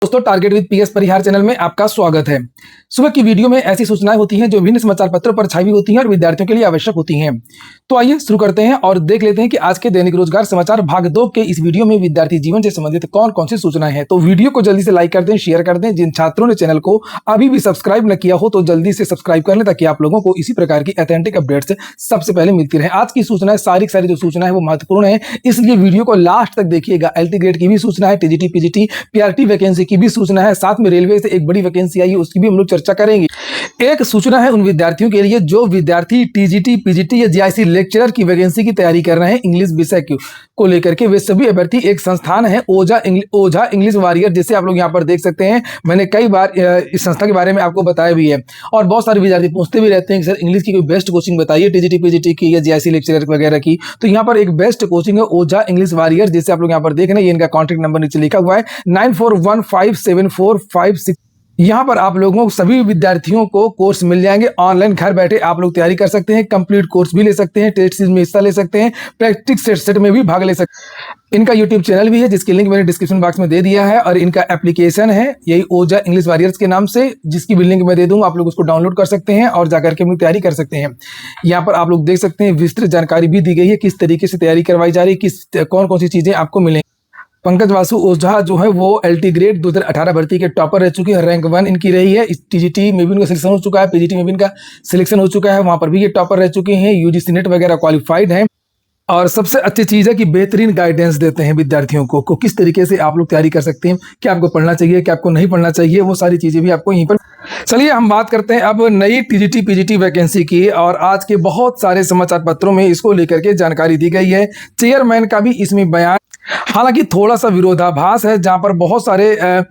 दोस्तों, target with PS Parihar channel में आपका स्वागत है। सुबह की वीडियो में ऐसी सूचनाएं होती हैं जो विभिन्न समाचार पत्रों पर छाई हुई होती हैं और विद्यार्थियों के लिए आवश्यक होती हैं। तो आइए शुरू करते हैं और देख लेते हैं कि आज के दैनिक रोजगार समाचार भाग 2 के इस वीडियो में विद्यार्थी जीवन से संबंधित कौन कौन सी सूचनाएं हैं। तो वीडियो को जल्दी से लाइक कर दें, शेयर कर दें। जिन छात्रों ने चैनल को अभी भी सब्सक्राइब न किया हो तो जल्दी से सब्सक्राइब कर लें ताकि आप लोगों को इसी प्रकार की ऑथेंटिक अपडेट्स सबसे पहले मिलती रहे। आज की सूचनाएं सारी जो सूचना है वो महत्वपूर्ण है, इसलिए वीडियो को लास्ट तक देखिएगा। एलटी ग्रेड की भी सूचना है, टीजीटी पीजीटी पीआरटी वैकेंसी की भी सूचना है, साथ में रेलवे से एक बड़ी वैकेंसी आई है उसकी भी हम लोग चर्चा करेंगे। एक सूचना है उन विद्यार्थियों के लिए जो विद्यार्थी टीजीटी पीजीटी या जीआईसी लेक्चरर की वैकेंसी की तैयारी कर रहे हैं। इंग्लिश विषय को लेकर के वे सभी अभ्यर्थी एक संस्थान है ओझा इंग्लिश वॉरियर, जिसे आप लोग यहाँ पर देख सकते हैं। मैंने कई बार इस संस्था के बारे में आपको बताया भी है और बहुत सारे विद्यार्थी पूछते भी रहते हैं कि सर इंग्लिश की कोई बेस्ट कोचिंग बताइए, टीजीटी पीजीटी की या जीआईसी लेक्चरर वगैरह की। तो यहाँ पर एक बेस्ट कोचिंग है ओझा इंग्लिश वॉरियर, जिसे आप लोग यहाँ पर देख रहे हैं। ये इनका कॉन्टैक्ट नंबर नीचे लिखा हुआ है 94157456। यहाँ पर आप लोगों को सभी विद्यार्थियों को कोर्स मिल जाएंगे ऑनलाइन। घर बैठे आप लोग तैयारी कर सकते हैं, कंप्लीट कोर्स भी ले सकते हैं, टेस्ट सीरीज में हिस्सा ले सकते हैं, प्रैक्टिस सेट में भी भाग ले सकते हैं। इनका यूट्यूब चैनल भी है जिसकी लिंक मैंने डिस्क्रिप्शन बॉक्स में दे दिया है और इनका एप्लीकेशन है यही ओझा इंग्लिश वॉरियर्स के नाम से, जिसकी भी लिंक मैं दे दूंगा। आप लोग उसको डाउनलोड कर सकते हैं और जाकर के अपनी तैयारी कर सकते हैं। यहाँ पर आप लोग देख सकते हैं विस्तृत जानकारी भी दी गई है, किस तरीके से तैयारी करवाई जा रही है, कौन कौन सी चीजें आपको मिलेंगी। पंकज वासु ओझा जो है वो एलटी ग्रेड 2018 भर्ती के टॉपर रह चुके हैं, रैंक 1 इनकी रही है। टीजीटी में भी इनका सिलेक्शन हो चुका है, पीजीटी में भी इनका सिलेक्शन हो चुका है, वहां पर भी ये टॉपर रह चुके हैं, यूजीसी नेट वगैरह क्वालिफाइड हैं। और सबसे अच्छी चीज है कि बेहतरीन गाइडेंस देते हैं विद्यार्थियों को किस तरीके से आप लोग तैयारी कर सकते हैं, क्या आपको पढ़ना चाहिए, क्या आपको नहीं पढ़ना चाहिए, वो सारी चीजें भी आपको यहीं पर। चलिए हम बात करते हैं अब नई टीजीटी पीजीटी वैकेंसी की और आज के बहुत सारे समाचार पत्रों में इसको लेकर के जानकारी दी गई है। चेयरमैन का भी इसमें बयान, हालांकि थोड़ा सा विरोधाभास है, जहां पर बहुत सारे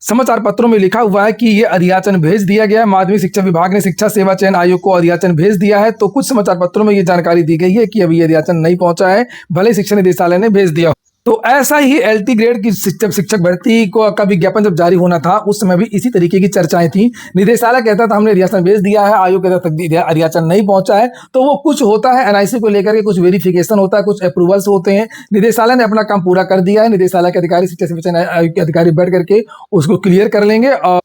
समाचार पत्रों में लिखा हुआ है कि ये अधियाचन भेज दिया गया है। माध्यमिक शिक्षा विभाग ने शिक्षा सेवा चयन आयोग को अधियाचन भेज दिया है। तो कुछ समाचार पत्रों में ये जानकारी दी गई है कि अभी ये अधियाचन नहीं पहुंचा है, भले शिक्षा निदेशालय ने भेज दिया। तो ऐसा ही एलटी ग्रेड की शिक्षक भर्ती का विज्ञापन जब जारी होना था उस समय भी इसी तरीके की चर्चाएं थी। निदेशालय कहता था हमने अधियाचन भेज दिया है, आयोग कहता था अधियाचन नहीं पहुंचा है। तो वो कुछ होता है एनआईसी को लेकर के, कुछ वेरिफिकेशन होता है, कुछ अप्रूवल्स होते हैं। निदेशालय ने अपना काम पूरा कर दिया है। निदेशालय के अधिकारी शिक्षा सेवा चयन आयोग के अधिकारी बैठ करके उसको क्लियर कर लेंगे और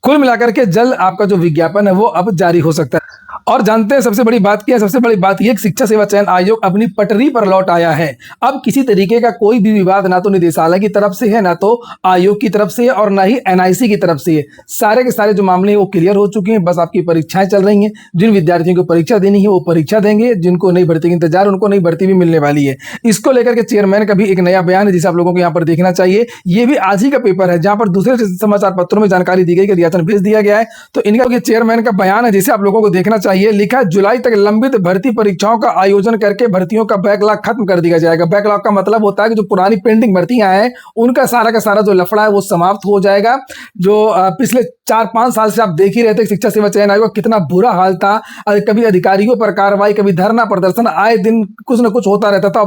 कुल मिलाकर के जल्द आपका जो विज्ञापन है वो अब जारी हो सकता है। और जानते हैं सबसे बड़ी बात क्या है? सबसे बड़ी बात यह शिक्षा सेवा चयन आयोग अपनी पटरी पर लौट आया है। अब किसी तरीके का कोई भी विवाद ना तो निदेशालय की तरफ से है, ना तो आयोग की तरफ से है और ना ही एनआईसी की तरफ से है। सारे के सारे जो मामले हैं वो क्लियर हो चुके हैं। बस आपकी परीक्षाएं चल रही हैं। जिन विद्यार्थियों को परीक्षा देनी है वो परीक्षा देंगे, जिनको नई भर्ती का इंतजार उनको नई भर्ती भी मिलने वाली है। इसको लेकर के चेयरमैन का भी एक नया बयान है जिसे आप लोगों को यहाँ पर देखना चाहिए। ये भी आज ही का पेपर है जहां पर दूसरे समाचार पत्रों में जानकारी दी गई कि अधियाचन भेज दिया गया है। तो इनका चेयरमैन का बयान है जिसे आप लोगों को देखना चाहिए। लिखा है जुलाई तक लंबित भर्ती परीक्षाओं का आयोजन करके भर्तियों का बैकलॉग खत्म कर दिया जाएगा। बैकलॉग का मतलब होता है कि जो पुरानी पेंडिंग भर्तियां हैं उनका सारा का सारा जो लफड़ा है वो समाप्त हो जाएगा। जो पिछले 4-5 साल से आप देख ही रहे थे शिक्षा सेवा चयन आयोग का कितना बुरा हाल था। कभी अधिकारियों पर कार्रवाई, कभी धरना प्रदर्शन, आए दिन कुछ न कुछ होता रहता था।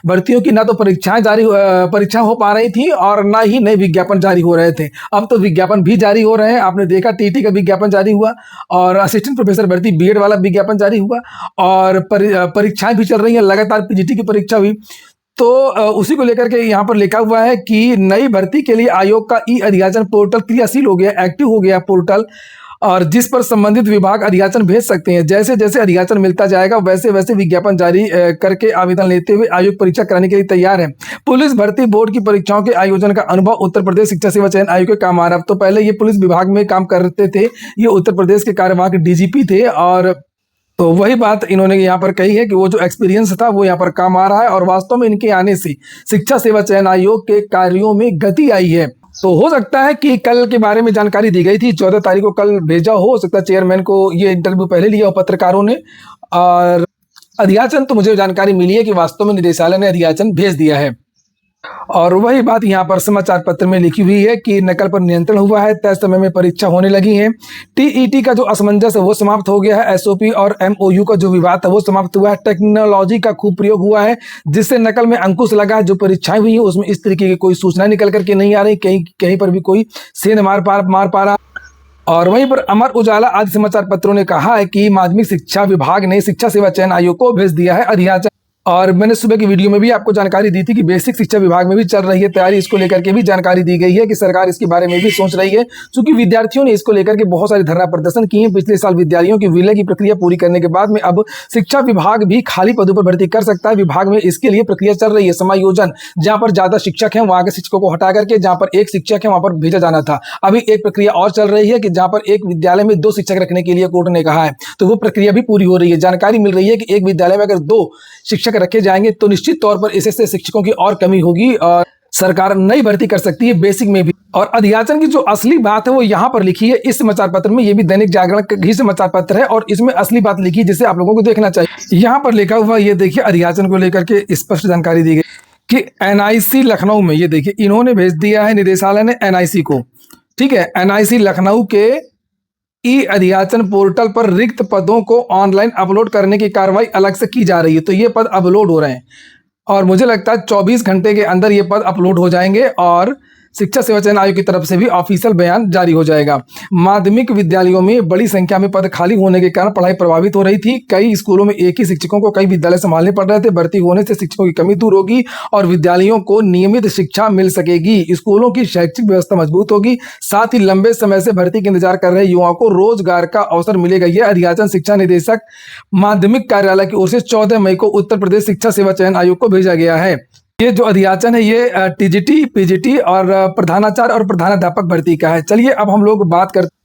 भर्तियों की ना तो परीक्षा हो पा रही थी और ना ही नए विज्ञापन जारी हो रहे थे। अब तो विज्ञापन भी जारी हो रहे हैं। आपने देखा टीटी का विज्ञापन जारी हुआ और असिस्टेंट प्रोफेसर भर्ती बीएड वाला विज्ञापन जारी हुआ और परीक्षाएं भी चल रही हैं लगातार। पीजीटी की परीक्षा हुई। तो उसी को लेकर के यहाँ पर लिखा हुआ है कि नई भर्ती के लिए आयोग का ई अधियाचन पोर्टल क्रियाशील हो गया, एक्टिव हो गया पोर्टल, और जिस पर संबंधित विभाग अधियाचन भेज सकते हैं। जैसे जैसे अधियाचन मिलता जाएगा वैसे वैसे विज्ञापन जारी करके आवेदन लेते हुए आयोग परीक्षा कराने के लिए तैयार है। पुलिस भर्ती बोर्ड की परीक्षाओं के आयोजन का अनुभव उत्तर प्रदेश शिक्षा सेवा चयन आयोग के काम आ रहा है। तो पहले ये पुलिस विभाग में काम करते थे, ये उत्तर प्रदेश के कार्यवाहक डीजीपी थे और तो वही बात इन्होंने यहाँ पर कही है कि वो जो एक्सपीरियंस था वो यहाँ पर काम आ रहा है और वास्तव में इनके आने से शिक्षा सेवा चयन आयोग के कार्यों में गति आई है। तो हो सकता है कि कल के बारे में जानकारी दी गई थी, 14 तारीख को कल भेजा हो सकता है चेयरमैन को ये इंटरव्यू पहले लिया हो पत्रकारों ने। और अधियाचन तो मुझे जानकारी मिली है कि वास्तव में निदेशालय ने अधियाचन भेज दिया है। और वही बात यहाँ पर समाचार पत्र में लिखी हुई है कि नकल पर नियंत्रण हुआ है, तय समय में परीक्षा होने लगी है। टीईटी का जो असमंजस है वो समाप्त हो गया है। एसओपी और एमओयू का जो विवाद था वो समाप्त हुआ है। टेक्नोलॉजी का खूब प्रयोग हुआ है जिससे नकल में अंकुश लगा है। जो परीक्षाएं हुई हैं उसमें इस तरीके की कोई सूचना निकल करके नहीं आ रही, कहीं पर भी कोई सेंध मार पा रहा। और वहीं पर अमर उजाला आदि समाचार पत्रों ने कहा है कि माध्यमिक शिक्षा विभाग ने शिक्षा सेवा चयन आयोग को भेज दिया है अधियाचन। और मैंने सुबह की वीडियो में भी आपको जानकारी दी थी कि बेसिक शिक्षा विभाग में भी चल रही है तैयारी, इसको लेकर के भी जानकारी दी गई है कि सरकार इसके बारे में भी सोच रही है। क्योंकि विद्यार्थियों ने इसको लेकर के बहुत सारे धरना प्रदर्शन किए हैं। पिछले साल विद्यालयों की विलय की प्रक्रिया पूरी करने के बाद में अब शिक्षा विभाग भी खाली पदों पर भर्ती कर सकता है। विभाग में इसके लिए प्रक्रिया चल रही है, समायोजन, जहां पर ज्यादा शिक्षक हैं वहां के शिक्षकों को हटा करके जहां पर एक शिक्षक है वहां पर भेजा जाना था। अभी एक प्रक्रिया और चल रही है कि जहां पर एक विद्यालय में 2 शिक्षक रखने के लिए कोर्ट ने कहा है, तो वो प्रक्रिया भी पूरी हो रही है। जानकारी मिल रही है कि एक विद्यालय में अगर 2 शिक्षक रखे जाएंगे तो निश्चित तौर पर इससे शिक्षकों की और कमी होगी और सरकार नई भर्ती कर सकती है बेसिक में भी। और अध्याचन की जो असली बात है वो यहाँ पर लिखी है इस समाचार पत्र में। ये भी दैनिक जागरण का ही समाचार पत्र है और इसमें असली बात लिखी है जिसे आप लोगों को देखना चाहिए। यहाँ पर लिखा हुआ ये देखिए, अध्याचन को लेकर के स्पष्ट जानकारी दी गई कि एनआईसी लखनऊ में, ये देखिए इन्होंने भेज दिया है निदेशालय ने एनआईसी को, ठीक है, एनआईसी लखनऊ के ई अध्याचन पोर्टल पर रिक्त पदों को ऑनलाइन अपलोड करने की कार्रवाई अलग से की जा रही है। तो ये पद अपलोड हो रहे हैं और मुझे लगता है 24 घंटे के अंदर ये पद अपलोड हो जाएंगे और शिक्षा सेवा चयन आयोग की तरफ से भी ऑफिशियल बयान जारी हो जाएगा। माध्यमिक विद्यालयों में बड़ी संख्या में पद खाली होने के कारण पढ़ाई प्रभावित हो रही थी। कई स्कूलों में एक ही शिक्षकों को कई विद्यालय संभालने पड़ रहे थे। भर्ती होने से शिक्षकों की कमी दूर होगी और विद्यालयों को नियमित शिक्षा मिल सकेगी। स्कूलों की शैक्षिक व्यवस्था मजबूत होगी। साथ ही लंबे समय से भर्ती का इंतजार कर रहे युवाओं को रोजगार का अवसर मिलेगा। यह अध्याचन शिक्षा निदेशक माध्यमिक कार्यालय की ओर से 14 मई को उत्तर प्रदेश शिक्षा सेवा चयन आयोग को भेजा गया है। ये जो अध्याचन है ये टीजीटी, पीजीटी और प्रधानाचार्य और प्रधानाध्यापक भर्ती का है। चलिए अब हम लोग बात करते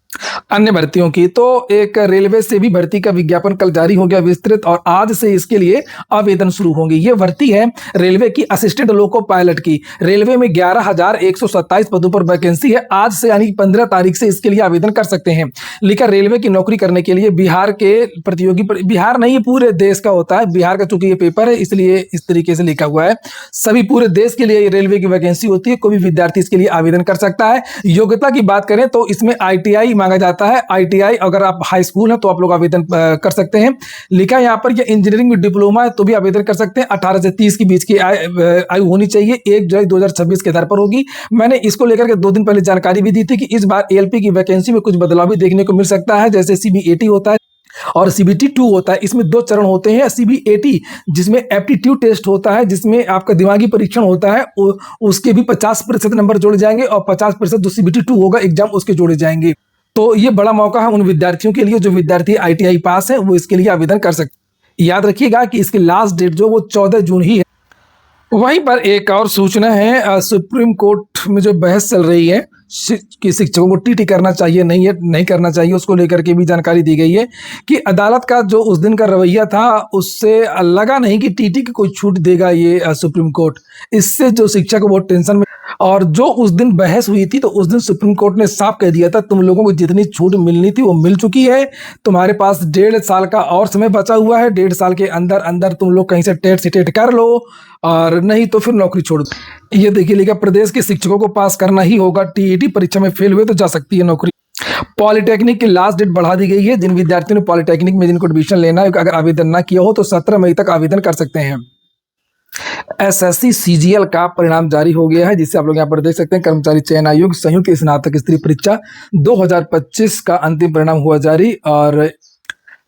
अन्य भर्तियों की। तो एक रेलवे से भी भर्ती का विज्ञापन कल जारी हो गया विस्तृत और आज से इसके लिए आवेदन शुरू होंगे। ये भर्ती है रेलवे की असिस्टेंट लोको पायलट की। रेलवे में 11,127 पदों पर वैकेंसी है। आज से यानी 15 तारीख से इसके लिए आवेदन कर सकते हैं। लिखा रेलवे की नौकरी करने के लिए बिहार के प्रतियोगी, बिहार नहीं पूरे देश का होता है, बिहार का चूंकि ये पेपर है इसलिए इस तरीके से लिखा हुआ है। सभी पूरे देश के लिए रेलवे की वैकेंसी होती है, कोई भी विद्यार्थी इसके लिए आवेदन कर सकता है। योग्यता की बात करें तो इसमें ITI मांगा जाता है। ITI अगर आप हाई स्कूल है तो आप लोग आवेदन कर सकते हैं। लिखा यहाँ पर ये इंजीनियरिंग में डिप्लोमा है तो भी आवेदन कर सकते हैं। 18 से 30 के बीच की आयु होनी चाहिए। 1 जुलाई 2026 के आधार पर होगी। मैंने इसको लेकर के 2 दिन पहले जानकारी भी दी थी कि इस बार ALP की वैकेंसी में कुछ बदलाव भी देखने को मिल सकता है। जैसे CBAT होता है और CBT 2 होता है, इसमें 2 चरण होते हैं। CBAT जिसमें एप्टीट्यूड टेस्ट होता है, जिसमें आपका दिमागी परीक्षण होता है, उसके भी 50% नंबर जोड़े जाएंगे और 50% जो CBT 2 होगा एग्जाम उसके जोड़े जाएंगे। तो ये बड़ा मौका है उन विद्यार्थियों के लिए जो विद्यार्थी ITI पास है वो इसके लिए आवेदन कर सकते। याद रखिएगा कि इसकी लास्ट डेट जो वो 14 जून ही है। वहीं पर एक और सूचना है, सुप्रीम कोर्ट में जो बहस चल रही है कि शिक्षकों को TT करना चाहिए नहीं करना चाहिए, उसको लेकर के भी जानकारी दी गई है कि अदालत का जो उस दिन का रवैया था उससे लगा नहीं कि TT की कोई छूट देगा ये सुप्रीम कोर्ट। इससे जो शिक्षक बहुत टेंशन में, और जो उस दिन बहस हुई थी तो उस दिन सुप्रीम कोर्ट ने साफ कह दिया था तुम लोगों को जितनी छूट मिलनी थी वो मिल चुकी है। तुम्हारे पास 1.5 साल का और समय बचा हुआ है। 1.5 साल के अंदर अंदर तुम लोग कहीं से टेट कर लो और नहीं तो फिर नौकरी छोड़ दो। ये देखिए लिखा प्रदेश के शिक्षकों को पास करना ही होगा। TET परीक्षा में फेल हुए तो जा सकती है नौकरी। पॉलिटेक्निक की लास्ट डेट बढ़ा दी गई है। जिन विद्यार्थियों ने पॉलिटेक्निक में जिनको एडमिशन लेना है अगर आवेदन ना किया हो तो 17 मई तक आवेदन कर सकते हैं। SSC CGL का परिणाम जारी हो गया है जिसे आप लोग यहाँ पर देख सकते हैं। कर्मचारी चयन आयोग संयुक्त स्नातक स्तरीय परीक्षा 2025 का अंतिम परिणाम हुआ जारी और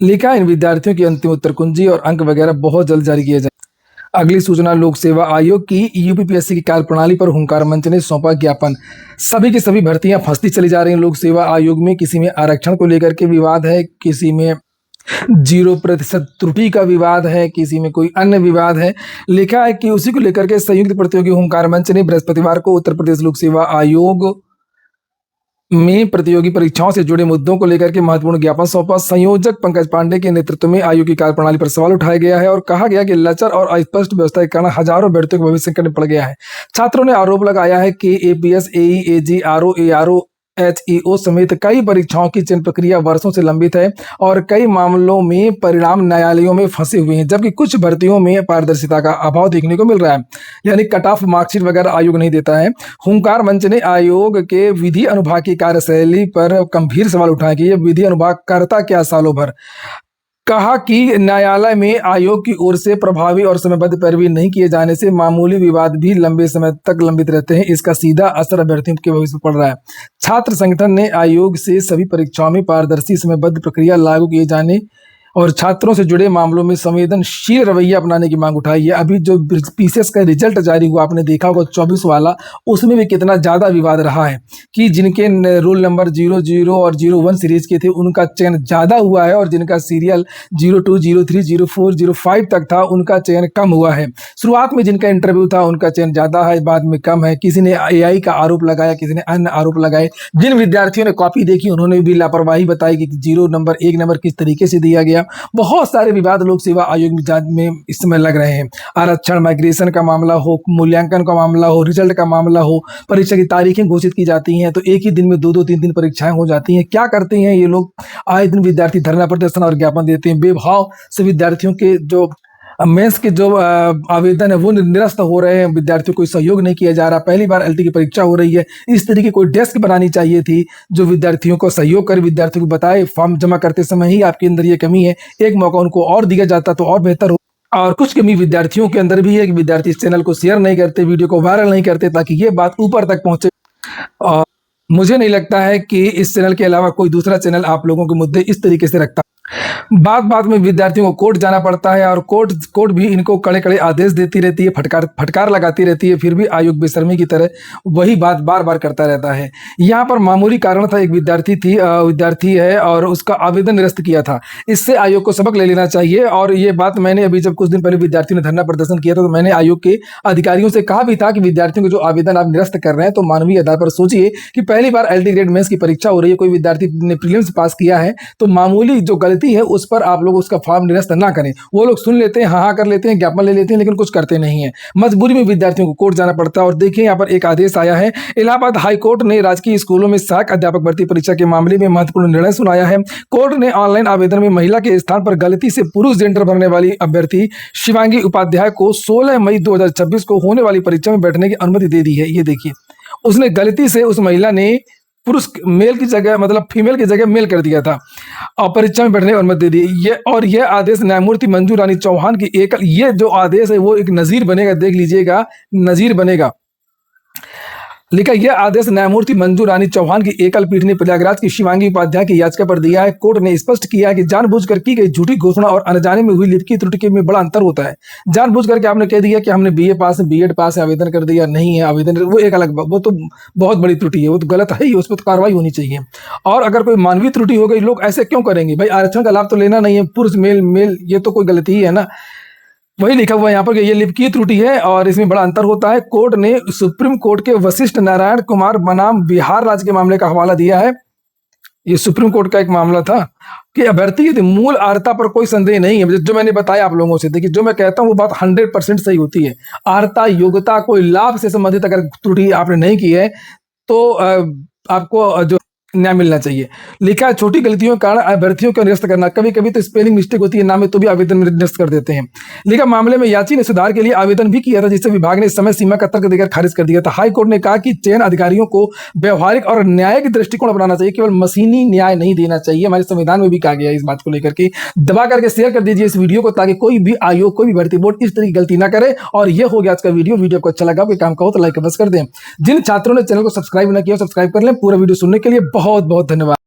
लिखा इन विद्यार्थियों की अंतिम उत्तर कुंजी और अंक वगैरह बहुत जल्द जारी किए जाए। अगली सूचना लोक सेवा आयोग की। UPPSC की कार्यप्रणाली पर हुंकार मंच ने सौंपा ज्ञापन। सभी की सभी भर्तियां फंसती चली जा रही हैं लोक सेवा आयोग में। किसी में आरक्षण को लेकर के विवाद है, किसी में 0% त्रुटि का विवाद है, किसी में कोई अन्य विवाद है। लिखा है कि उसी को लेकर के संयुक्त प्रतियोगी हुंकार मंच ने बृहस्पतिवार को उत्तर प्रदेश लोक सेवा आयोग में प्रतियोगी परीक्षाओं से जुड़े मुद्दों को लेकर के महत्वपूर्ण ज्ञापन सौंपा। संयोजक पंकज पांडे के नेतृत्व में आयोग की कार्यप्रणाली पर सवाल उठाया गया है और कहा गया कि लचर और अस्पष्ट व्यवस्था के कारण हजारों अभ्यर्थियों को भविष्य संकट में पड़ गया है। छात्रों ने आरोप लगाया है कि APS, AE, AG, RO, ARO, HEO समेत कई परीक्षाओं की चयन प्रक्रिया वर्षों से लंबित है और कई मामलों में परिणाम न्यायालयों में फंसे हुए हैं, जबकि कुछ भर्तियों में पारदर्शिता का अभाव देखने को मिल रहा है। यानी कट ऑफ मार्कशीट वगैरह आयोग नहीं देता है। हुंकार मंच ने आयोग के विधि अनुभाग की कार्यशैली पर गंभीर सवाल उठाया कि यह विधि अनुभाग करता क्या सालों भर। कहा कि न्यायालय में आयोग की ओर से प्रभावी और समयबद्ध पैरवी नहीं किए जाने से मामूली विवाद भी लंबे समय तक लंबित रहते हैं। इसका सीधा असर अभ्यर्थियों के भविष्य पर पड़ रहा है। छात्र संगठन ने आयोग से सभी परीक्षाओं में पारदर्शी समयबद्ध प्रक्रिया लागू किए जाने और छात्रों से जुड़े मामलों में संवेदनशील रवैया अपनाने की मांग उठाई है। अभी जो पीसीएस का रिजल्ट जारी हुआ आपने देखा होगा 24 वाला, उसमें भी कितना ज़्यादा विवाद रहा है कि जिनके रोल नंबर 00 और 01 सीरीज के थे उनका चयन ज़्यादा हुआ है और जिनका सीरियल 02, 03, 04, 05 तक था उनका चयन कम हुआ है। शुरुआत में जिनका इंटरव्यू था उनका चयन ज़्यादा है, बाद में कम है। किसी ने AI का आरोप लगाया, किसी ने अन्य आरोप लगाए। जिन विद्यार्थियों ने कॉपी देखी उन्होंने भी लापरवाही बताई कि 0 नंबर 1 नंबर किस तरीके से दिया गया। बहुत सारे विवाद लोक सेवा आयोग में जांच में इस समय लग रहे हैं। आरक्षण, माइग्रेशन का मामला हो, मूल्यांकन का मामला हो, रिजल्ट का मामला हो, परीक्षा की तारीखें घोषित की जाती हैं तो एक ही दिन में 2-2, 3-3 परीक्षाएं हो जाती हैं। क्या करते हैं ये लोग? आए दिन विद्यार्थी धरना प्रदर्शन और ज्ञापन देते हैं। बेभाव से विद्यार्थियों के जो मेंस के जो आवेदन है वो निरस्त हो रहे हैं। विद्यार्थियों को सहयोग नहीं किया जा रहा। पहली बार LT की परीक्षा हो रही है, इस तरीके की कोई डेस्क बनानी चाहिए थी जो विद्यार्थियों को सहयोग करे, विद्यार्थियों को बताए फॉर्म जमा करते समय ही आपके अंदर ये कमी है, एक मौका उनको और दिया जाता तो और बेहतर हो। और कुछ कमी विद्यार्थियों के अंदर भी है कि विद्यार्थी इस चैनल को शेयर नहीं करते, वीडियो को वायरल नहीं करते ताकि ये बात ऊपर तक पहुंचे। और मुझे नहीं लगता है कि इस चैनल के अलावा कोई दूसरा चैनल आप लोगों के मुद्दे इस तरीके से रखता। बात में विद्यार्थियों को कोर्ट जाना पड़ता है और कोर्ट भी इनको कड़े आदेश देती रहती है, फटकार लगाती रहती है, फिर भी आयोग बेशर्मी की तरह वही बात बार करता रहता है। यहाँ पर मामूली कारण था, एक विद्यार्थी है और उसका आवेदन निरस्त किया था। इससे आयोग को सबक ले लेना चाहिए। और ये बात मैंने अभी जब कुछ दिन पहले विद्यार्थियों ने धरना प्रदर्शन किया था तो मैंने आयोग के अधिकारियों से कहा भी था कि विद्यार्थियों को जो आवेदन आप निरस्त कर रहे हैं तो मानवीय आधार पर सोचिए कि पहली बार LT ग्रेड मेंस की परीक्षा हो रही है, कोई विद्यार्थी ने प्रीलिम्स पास किया है तो मामूली जो गलती है उस पर आप लोग उसका फॉर्म निरस्त ना करें। वो लोग सुन लेते हैं, हाँ कर लेते हैं, ज्ञापन ले लेते हैं, लेकिन कुछ करते नहीं है। मजबूरी में विद्यार्थियों को कोर्ट जाना पड़ता है। और देखिए यहाँ पर एक आदेश आया है। इलाहाबाद हाई कोर्ट ने राजकीय स्कूलों में सहायक अध्यापक भर्ती परीक्षा के मामले में महत्वपूर्ण निर्णय सुनाया है। कोर्ट ने ऑनलाइन आवेदन में महिला के स्थान पर गलती से पुरुष जेंडर भरने वाली अभ्यर्थी शिवांगी उपाध्याय को 16 मई 2026 को होने वाली परीक्षा में बैठने की अनुमति दे दी है। ये देखिए, उसने गलती से, उस महिला ने पुरुष मेल की जगह मतलब फीमेल की जगह मेल कर दिया था और परीक्षा में बैठने की अनुमति दे दी। यह आदेश न्यायमूर्ति मंजू रानी चौहान की ये जो आदेश है वो एक नजीर बनेगा, देख लीजिएगा, नजीर बनेगा। लिखा, यह आदेश न्यायमूर्ति मंजू रानी चौहान की एकल पीठ ने प्रयागराज की शिवांगी उपाध्याय की याचिका पर दिया है। कोर्ट ने स्पष्ट किया है कि जानबूझकर की गई झूठी घोषणा और अनजाने में हुई लिखित त्रुटि में बड़ा अंतर होता है। जानबूझकर के आपने कह दिया कि हमने BA पास है, B.Ed पास है, आवेदन कर दिया, नहीं है आवेदन, वो एक अलग, वो तो बहुत बड़ी त्रुटि है, वो तो गलत है ही, उस पर तो कार्रवाई होनी चाहिए। और अगर कोई मानवीय त्रुटि हो गई, लोग ऐसे क्यों करेंगे भाई? आरक्षण का लाभ तो लेना नहीं है, पुरुष मेल ये तो कोई गलती ही है ना। वही लिखा हुआ है यहाँ पर कि ये लिपकीय त्रुटि है और इसमें बड़ा अंतर होता है। कोर्ट ने सुप्रीम कोर्ट के वशिष्ठ नारायण कुमार बनाम बिहार राज्य के मामले का हवाला दिया है। ये सुप्रीम कोर्ट का एक मामला था कि अभ्यर्थी की मूल अर्हता पर कोई संदेह नहीं है। जो मैंने बताया आप लोगों से, देखिए जो मैं कहता हूँ वो बात 100% सही होती है। अर्हता, योग्यता, कोई लाभ से संबंधित अगर त्रुटि आपने नहीं की है तो आपको जो न्याय मिलना चाहिए। लिखा है, छोटी गलतियों के कारण अभ्यर्थियों को निरस्त करना, कभी कभी तो स्पेलिंग मिस्टेक होती है नाम में तो भी आवेदन निरस्त कर देते हैं। लिखा, मामले में याची ने सुधार के लिए आवेदन भी किया था जिससे विभाग ने समय सीमा का तर्क देकर खारिज कर दिया था। हाई कोर्ट ने कहा कि चयन अधिकारियों को व्यवहारिक और न्यायिक दृष्टिकोण अपनाना चाहिए, केवल मशीनी न्याय नहीं देना चाहिए। हमारे संविधान में भी कहा गया है इस बात को लेकर के। दबा करके शेयर कर दीजिए इस वीडियो को ताकि कोई भी आयोग, कोई भी भर्ती बोर्ड इस तरह की गलती ना करे। और ये हो गया आज का वीडियो को अच्छा लगा, कोई काम का हो तो लाइक बस कर दें। जिन छात्रों ने चैनल को सब्सक्राइब ना किया सब्सक्राइब कर लें। पूरा वीडियो सुनने के लिए बहुत बहुत धन्यवाद।